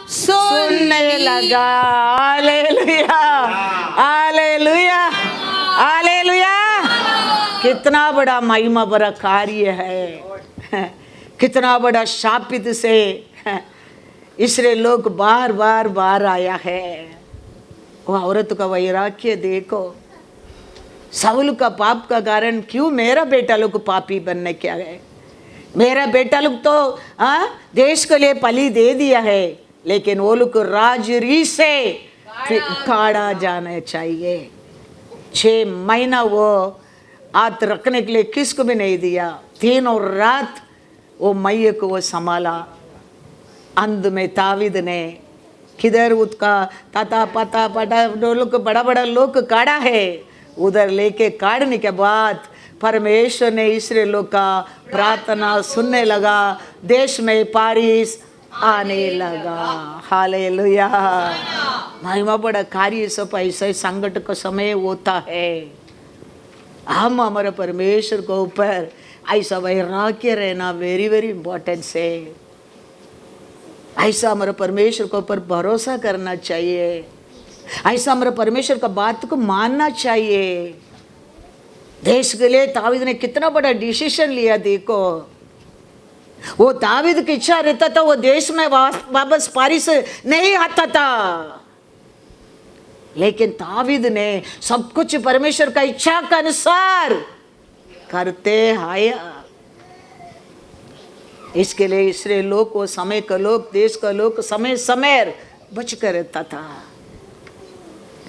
सुनने सुनने लगा। Hallelujah, hallelujah, hallelujah. कितना बड़ा महिमा भरा कार्य है, कितना बड़ा शापित से इसलिए लोग बार बार बार आया है। वो औरत का वैराग्य देखो, साउल का पाप का कारण क्यों मेरा बेटा लोग पापी बनने क्या है। मेरा बेटा लोग तो देश के लिए बलि दे दिया है, लेकिन वो लोग राजरी से काढ़ा जाना चाहिए। 6 महीना वो हाथ रखने के लिए किसको भी नहीं दिया। 3 और रात वो मैये को वो संभाला। अंध में ताविद ने किधर उसका ताता पता पटा लोग बड़ा बड़ा लोग काढ़ा है, उधर लेके काढ़ने के बाद परमेश्वर ने इसराइल लोग का प्रार्थना सुनने लगा। देश में बारिश आने लगा। हालेलुया। महिमा बड़ा कार्य सब ऐसे संकट का समय होता है, हम हमारे परमेश्वर को ऊपर ऐसा वैराग्य रहना वेरी वेरी इंपॉर्टेंट है। ऐसा हमारे परमेश्वर के ऊपर भरोसा करना चाहिए, ऐसा हमारे परमेश्वर का बात को मानना चाहिए। देश के लिए दाऊद ने कितना बड़ा डिसीजन लिया, देखो वो दाऊद की इच्छा रहता था वो देश में वापस पारिस नहीं आता था, लेकिन दाऊद ने सब कुछ परमेश्वर का इच्छा के अनुसार करते आया। इसके लिए इसलिए लोग को समय का लोग देश का लोग समय समय बच कर रहता था।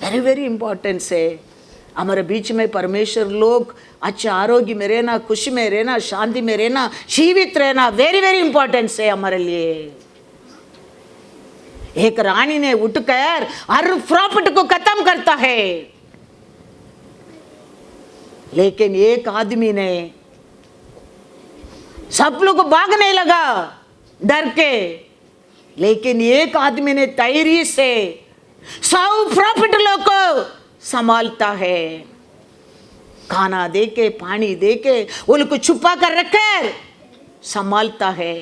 वेरी वेरी इंपॉर्टेंट है हमारे बीच में परमेश्वर लोग अच्छा आरोग्य में रहना, खुशी में रहना, शांति में रहना, जीवित रहना वेरी वेरी इंपॉर्टेंट है हमारे लिए। एक रानी ने उठकर हर प्रॉपर्टी को खत्म करता है, लेकिन एक आदमी ने सब लोग भागने लगा डर के, लेकिन एक आदमी ने धैर्य से 100 प्रॉपर्टी लोग को संभालता है। खाना देके, पानी देके उनको छुपा कर रखकर संभालता है।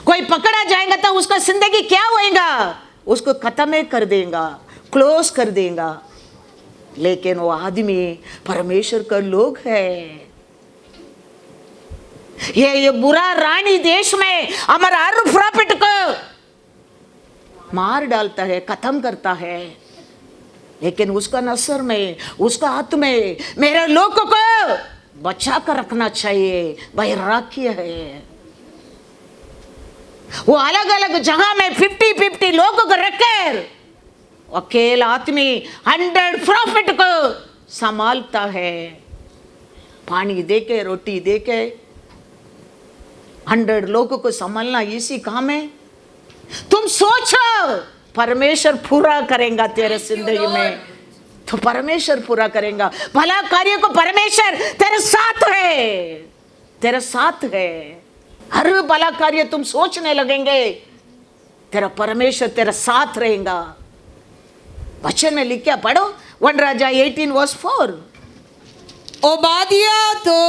कोई पकड़ा जाएगा तो उसका जिंदगी क्या होएगा, उसको खत्म कर देगा, क्लोज कर देगा। लेकिन वो आदमी परमेश्वर का लोग है। ये बुरा रानी देश में हमारा हर प्रॉफिट को मार डालता है, खत्म करता है, लेकिन उसका नसर में, उसका हाथ में मेरे लोगों को बचा कर रखना चाहिए, वैराग्य है। वो अलग अलग जगह में 50-50 लोगों को रखकर अकेला आदमी 100 प्रॉफिट को संभालता है। पानी देके, रोटी देके 100 लोगों को संभालना इसी काम है। तुम सोचो परमेश्वर पूरा करेगा तेरे जिंदगी में, तो परमेश्वर पूरा करेगा। भला कार्य को परमेश्वर तेरे साथ है, तेरे साथ है। हर भला कार्य तुम सोचने लगेंगे, तेरा परमेश्वर तेरा साथ रहेगा। वचन में लिखा, पढ़ो 1 राजा 18 वर्स 4। ओबादिया तो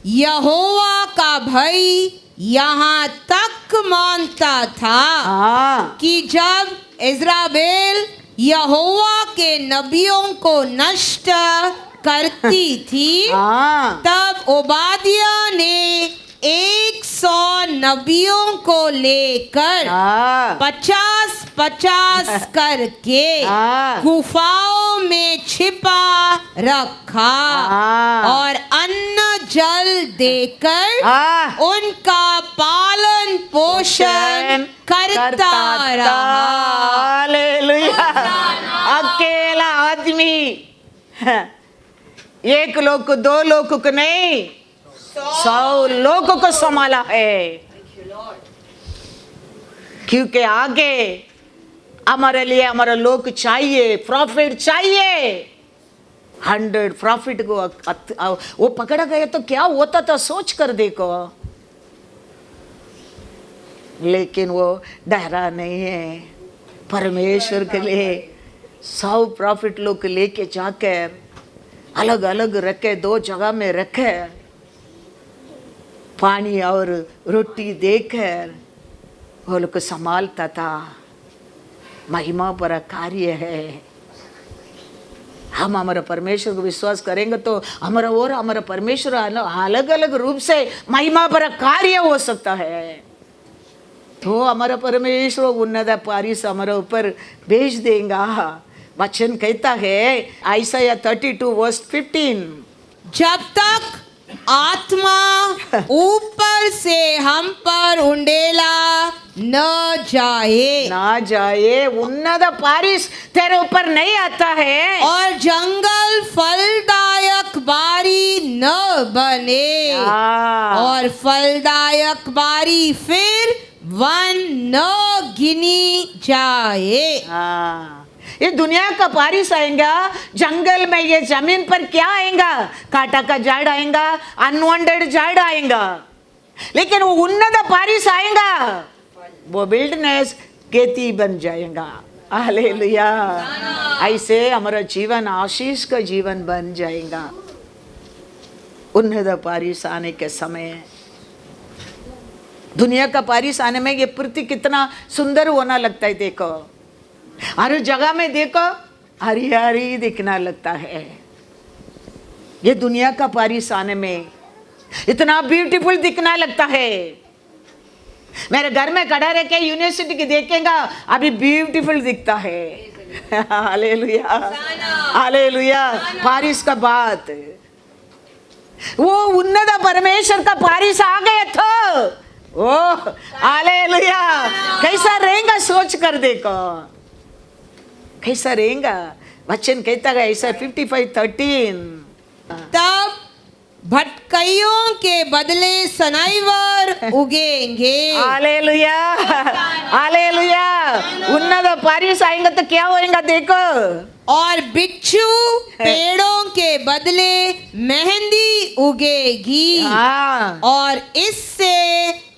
यहोवा का भय यहाँ तक मानता था कि जब इज़राइल यहोवा के नबियों को नष्ट करती थी, तब ओबादिया ने 100 नबियों को लेकर 50-50 करके गुफाओं में छिपा रखा और अन्न जल देकर उनका पालन पोषण करता रहा। हालेलुया। अकेला आदमी, एक लोग को, 2 लोग को नहीं, 100 लोगों को संभाला है। क्योंकि आगे हमारे लिए हमारा लोग चाहिए, प्रॉफिट चाहिए। 100 प्रॉफिट को वो पकड़ा गया तो क्या होता था सोच कर देखो। लेकिन वो डरा नहीं है। परमेश्वर के लिए 100 प्रॉफिट लोग लेके जाकर अलग अलग रखे, 2 जगह में रखे, पानी और रोटी देकर वो लोग को संभालता था। महिमा पर कार्य है। हम हमारा परमेश्वर को विश्वास करेंगे तो हमारा और हमारा परमेश्वर अलग अलग रूप से महिमा पर कार्य हो सकता है। तो हमारा परमेश्वर उन्नत पारिस हमारे ऊपर भेज देगा। वचन कहता है आइसाया 32 वर्स 15, जब तक आत्मा ऊपर से हम पर उंडेला न जाए, उन्नत पारिस तेरे ऊपर नहीं आता है, और जंगल फलदायक बारी न बने, और फलदायक बारी फिर वन न गिनी जाए। ये दुनिया का बारिश आएगा, जंगल में ये जमीन पर क्या आएगा, कांटा का झाड़ आएगा, अनवांटेड झाड़ आएगा, लेकिन वो उन्नत बारिश आएगा, वो बिल्डनेस खेती बन जाएगा। हालेलुया। ऐसे हमारा जीवन आशीष का जीवन बन जाएगा। उन्नत बारिश आने के समय, दुनिया का बारिश आने में ये पृथ्वी कितना सुंदर होना लगता है। देखो हर जगह में देखो हरियाली दिखना लगता है। ये दुनिया का बारिश आने में इतना ब्यूटीफुल दिखना लगता है। मेरे घर में खड़ा रह के यूनिवर्सिटी की देखेगा, अभी ब्यूटीफुल दिखता है। Hallelujah, hallelujah. बारिश का बात, वो उन्नत परमेश्वर का बारिश आ गया तो ओह हालेलुया, कैसा रहेगा सोच कर देखो, कैसा रहेगा। वचन कहता है ऐसा 55:13, तब भटकैयों के बदले सनाइवर उगेंगे। Hallelujah, hallelujah. उन्नत बारिश आएगा तो क्या होएगा देखो, और बिच्छू पेड़ों के बदले मेहंदी उगेगी। हाँ। और इससे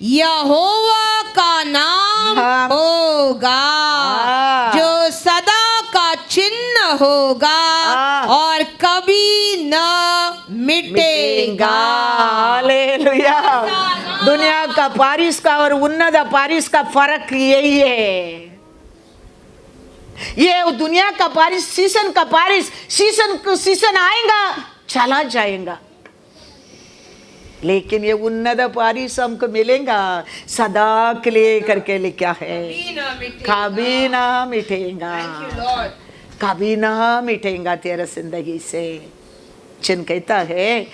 यहोवा का नाम हाँ। होगा, हाँ। जो सदा का चिन्ह होगा हाँ। और कभी न मिटेगा। हालेलुया। दुनिया का बारिश का और उन्नत बारिश का फर्क यही है। ये दुनिया का बारिश, सीजन का बारिश, सीजन आएगा चला जाएगा, लेकिन ये उन्नत बारिश हमको मिलेगा सदा के लिए करके लिखा है, कभी ना मिटेगा, कभी ना मिटेगा तेरा जिंदगी से। चिन्ह कहता है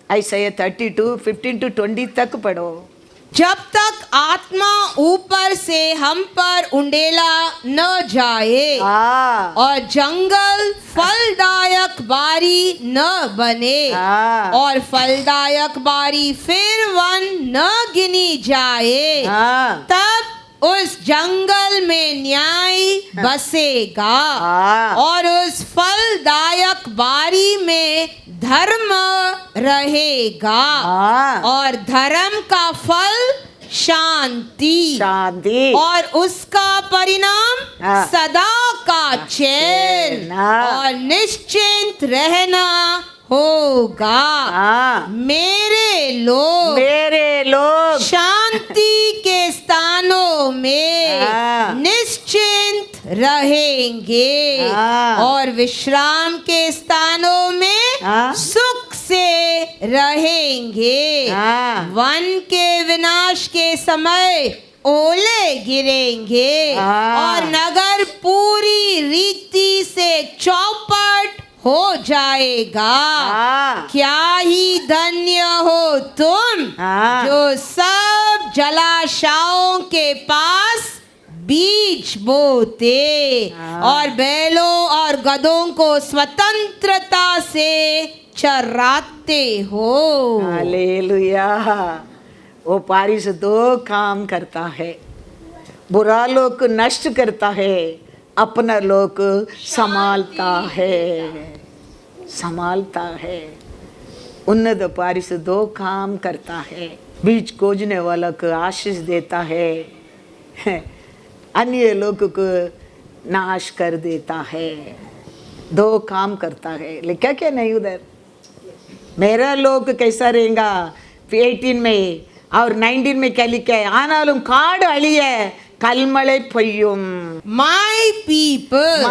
ऐसा, ये 32:15-20 तक पढ़ो। जब तक आत्मा ऊपर से हम पर उंडेला न जाए हाँ। और जंगल फलदायक बारी न बने हाँ। और फलदायक बारी फिर वन न गिनी जाए, हाँ। तब उस जंगल में न्याय बसेगा हाँ। और उस फलदायक बारी में धर्म रहेगा। हाँ। और धर्म का फल शांति, शांति और उसका परिणाम हाँ। सदा का चैन हाँ। और निश्चिंत रहना होगा। हाँ। मेरे लोग शांति के स्थानों में हाँ। निश्चिंत रहेंगे हाँ। और विश्राम के स्थानों में हाँ। सुख से रहेंगे। हाँ। वन के विनाश के समय ओले गिरेंगे हाँ। और नगर पूरी रीति से चौपट हो जाएगा। हाँ। क्या ही धन्य हो तुम हाँ। जो सब जलाशयों के पास बीज बोते हाँ। और बैलों और गधों को स्वतंत्रता से चराते हो। हालेलुया। वो बारिश दो काम करता है, बुरा लोग नष्ट करता है, अपना लोग संभालता है, संभालता है। उन्नत बारिश दो काम करता है, बीज खोजने वाला को आशीष देता है, अन्य लोग को नाश कर देता है। दो काम करता है। लिखा क्या नहीं उधर? मेरा लोग कैसा रहेगा 18 में और 19 में क्या लिखा है? आनालुम काड अलिय कलमले पय्युम। My people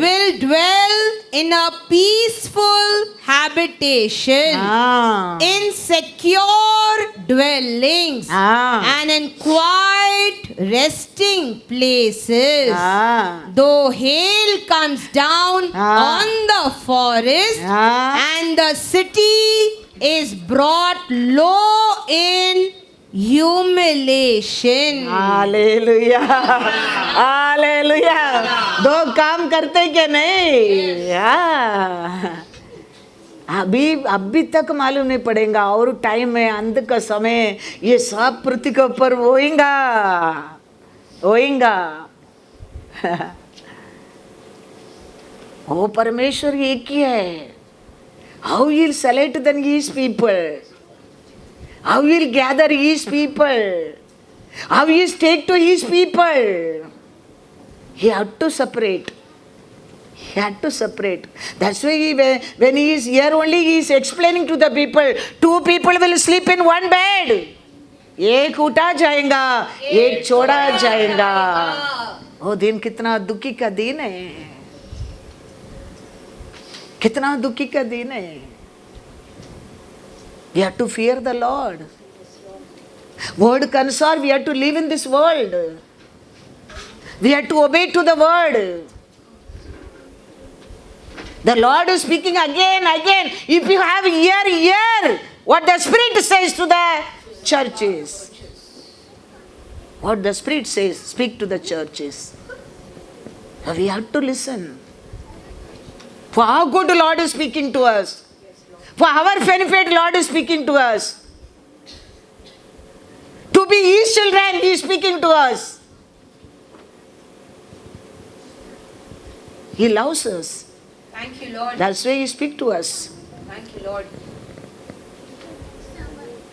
will dwell in a peaceful habitation, in secure dwellings, and in quiet resting places. Though hail comes down on the forest, and the city is brought low in humiliation. Hallelujah, hallelujah. दो काम करते क्या नहीं? अभी तक मालूम नहीं पड़ेगा, और टाइम है, अंत का समय, ये सब पृथ्वी के ऊपर होएगा, होएगा। वो परमेश्वर एक ही है। How he'll select then his people. How he will gather his people. How he is take to his people. He had to separate. He had to separate. That's why when he is here only, he is explaining to the people, 2 people will sleep in one bed. एक उठा जाएगा, एक छोड़ा जाएगा. वो दिन कितना दुखी का दिन है. कितना दुखी का दिन है. We have to fear the Lord. Word concern, we have to live in this world. We have to obey to the word. The Lord is speaking again. If you have ear, hear what the Spirit says to the churches. What the Spirit says, speak to the churches. We have to listen. For how good the Lord is speaking to us. For our benefit, Lord is speaking to us. To be His children, He is speaking to us. He loves us. Thank you, Lord. That's why He speaks to us. Thank you, Lord.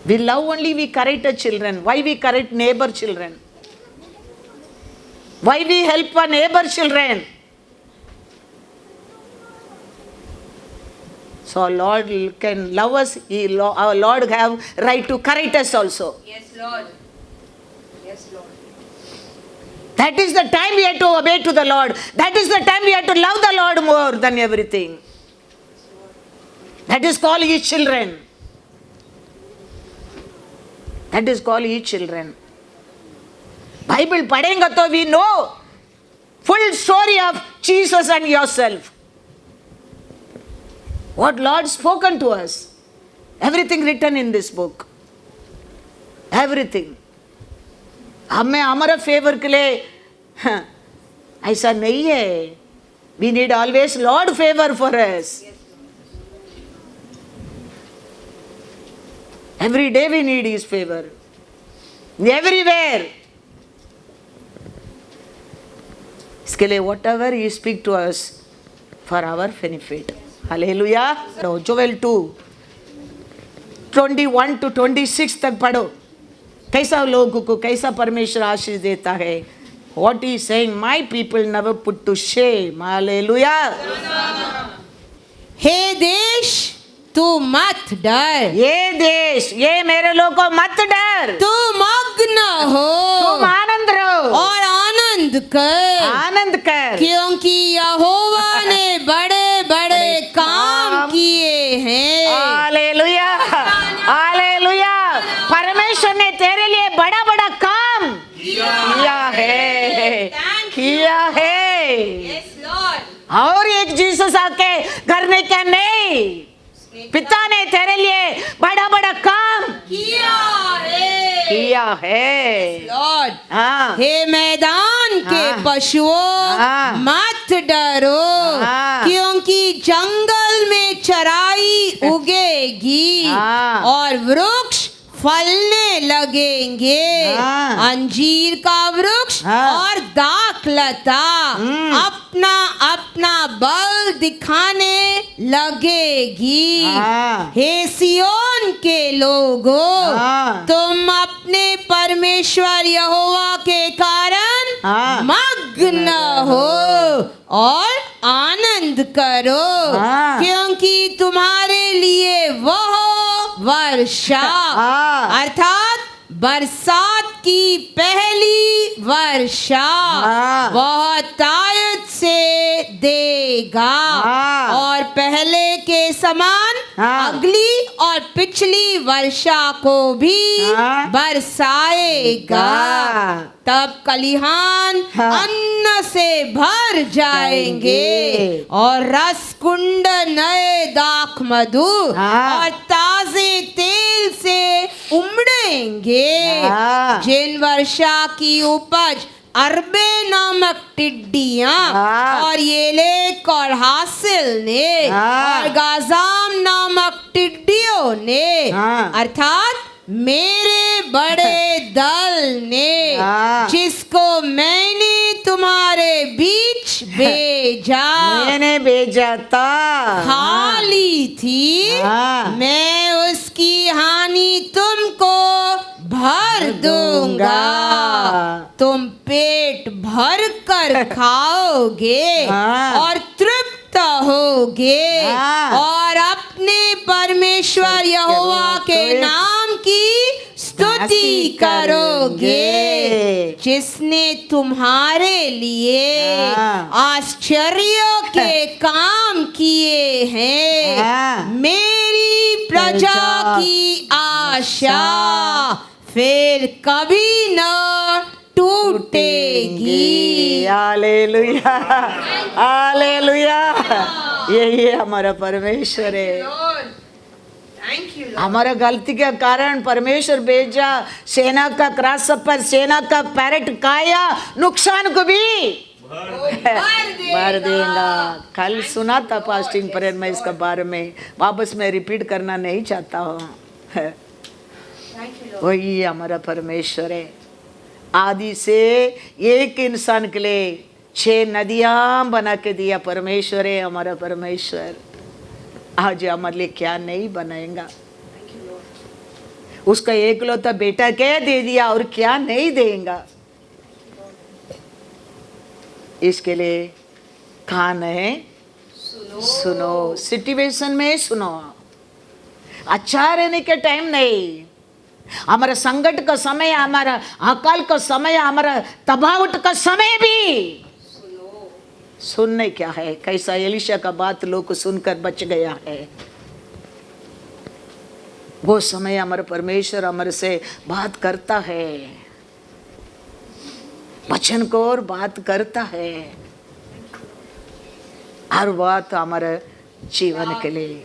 We love only, we correct our children. Why we correct neighbor children? Why we help our neighbor children? So our Lord can love us. Our Lord have right to correct us also. Yes, Lord. Yes, Lord. That is the time we have to obey to the Lord. That is the time we have to love the Lord more than everything. That is called His children. That is called His children. Bible padhenga to we know full story of Jesus and yourself. What Lord spoken to us. Everything written in this book. Everything. हमें हमारा favour के लिए ऐसा नहीं है. We need always Lord favor for us. Every day we need His favor. Everywhere. इसके लिए whatever He speak to us for our benefit. Hallelujah. Joel 2, 21 to 26 तक पढ़ो. कैसा लोगों को कैसा परमेश्वर आशीष देता है. What He is saying, my people never put to shame. Hallelujah. हे देश, तू मत डर. ये देश, ये मेरे लोगों को मत डर. तू मग्न हो तुम आनंद रहो और आनंद कर. आनंद कर. क्योंकि यहोवा ने बड़े बड़े काम किए हैं. हालेलुया. हालेलुया. परमेश्वर ने तेरे लिए बड़ा बड़ा काम किया है. किया है. Yes, Lord. और एक जीसस आके करने क्या नहीं. पिता ने तेरे लिए बड़ा बड़ा काम किया है. किया है. लॉर्ड. हाँ. हे मैदान के हाँ. पशुओं, हाँ. मत डरो. हाँ. क्योंकि जंगल में चराई उगेगी हाँ. और वृक्ष फलने लगेंगे. हाँ. अंजीर का वृक्ष हाँ. और दाखलता अपना अपना बल दिखाने लगेगी. हाँ. हे सियोन के लोगों, हाँ. तुम अपने परमेश्वर यहोवा के कारण हाँ. मग्न हो और आनंद करो. हाँ. क्योंकि तुम्हारे लिए वह वर्षा हाँ. अर्थात बरसात की पहली वर्षा हाँ. वह तायत से देगा. हाँ. और पहले के समान हाँ. अगली और पिछली वर्षा को भी हाँ. बरसाएगा. हाँ. तब कलिहान हाँ. अन्न से भर जाएंगे और रस कुंड नए दाख मधु हाँ. और ताजे तेल से उमड़ेंगे. हाँ. जिन वर्षा की उपज अरबे नामक टिड्डियां हाँ. और येलेक और हासिल ने हाँ. और गाजाम नामक टिड्डियों ने हाँ. अर्थात मेरे बड़े दल ने हाँ. जिसको मैंने तुम्हारे बीच भेजा, मैंने भेजा था, खाली थी, हाँ। मैं उसकी हानि तुमको भर दूंगा, तुम पेट भर कर खाओगे हाँ। और तृप्त होगे हाँ। और अपने परमेश्वर यहोवा के नाम की स्तुति करोगे, जिसने तुम्हारे लिए हाँ। आश्चर्य के काम किए हैं, हाँ। मेरी प्रजा की आशा फिर कभी न टूटेगी। Hallelujah, hallelujah. यही है हमारा परमेश्वर है। थैंक यू हमारा गलती के कारण परमेश्वर भेजा, सेना का क्रॉस पर सेना का पैरेट खाया, नुकसान को भी भर देगा। कल सुना था फास्टिंग प्रेयर में इसका बारे में, वापस मैं रिपीट करना नहीं चाहता हूँ। वही हमारा परमेश्वर है। आदि से एक इंसान के लिए 6 नदियां बना के दिया परमेश्वर है हमारा परमेश्वर। आज हमारे लिए क्या नहीं बनाएगा। उसका एकलौता बेटा क्या दे दिया और क्या नहीं देगा। इसके लिए कान है, सुनो, सिचुएशन में सुनो। अच्छा रहने के टाइम नहीं, हमारा संकट का समय, हमारा अकाल का समय, हमारा तबाहट का समय भी सुनने क्या है। कैसा एलिशा का बात लोग सुनकर बच गया है। वो समय हमारा परमेश्वर हमारे से बात करता है, वचन को और बात करता है। हर बात हमारे जीवन के लिए